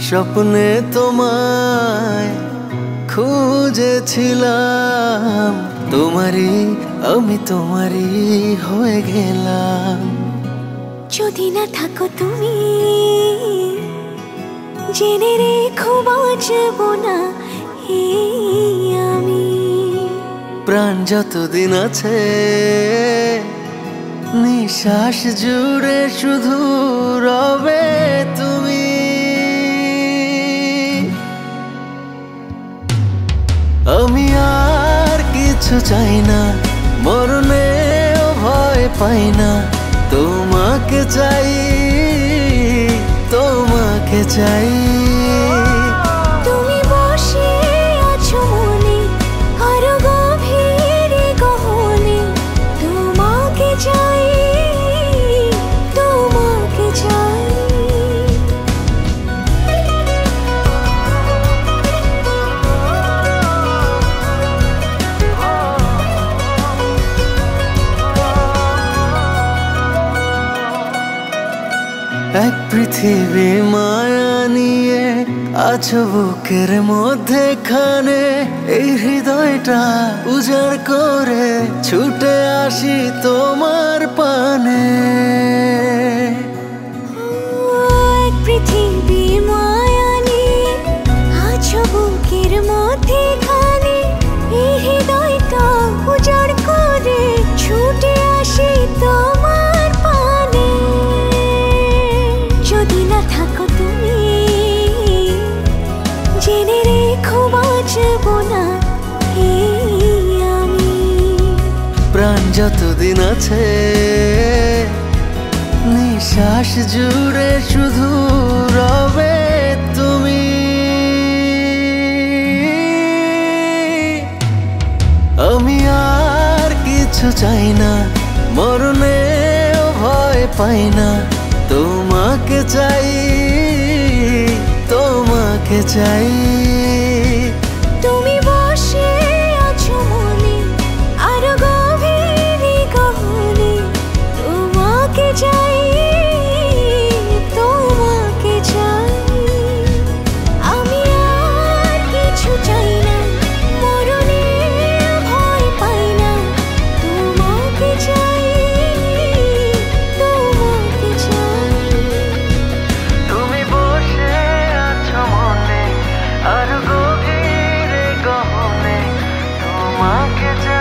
স্বপ্নে তোমায় খুঁজেছিলাম, তোমারই আমি তোমারই হয়ে গেলাম। যদি না থাকো তুমি, জেনে রেখো বাঁচব না আমি। প্রাণ যতদিন আছে নিঃশ্বাস জুড়ে শুধু রবে তুমি। আমি আর কিছু চাই না, মরণেও ভয় পাই না। তোমাকে চাই, তোমাকে চাই। তুমি বসে আছো মনে আরো গভীরে গহনে, তোমাকে চাই, তোমাকে চাই। এক পৃথিবী মায়া নিয়ে আছো বুকের মধ্যেখানে, এই হৃদয়টা উজাড় করে ছুটে আসি তোমার পানে। এক পৃথিবী মায়া নিয়ে আছো বুকের মধ্যেখানে, এই হৃদয়টা উজাড় করে ছুটে আসি তোমার পানে। যদি না থাকো তুমি, জেনে রেখো বাঁচব না আমি। প্রাণ যতদিন আছে নিঃশ্বাস জুড়ে শুধু রবে তুমি। আমি আর কিছু চাই না, মরণেও ভয় পাই না। তোমাকে চাই, তোমাকে চাই। তুমি বসে আছো মনে আরো গভীরে গহনে, তোমাকে চাই, তোমাকে চাই। আমি আর কিছু চাই না, মরণে ভয় পাই না। তোমাকে চাই, তোমাকে চাই। তুমি বসে আছো মনে আর গভীরে গহনে, তোমাকে চাই।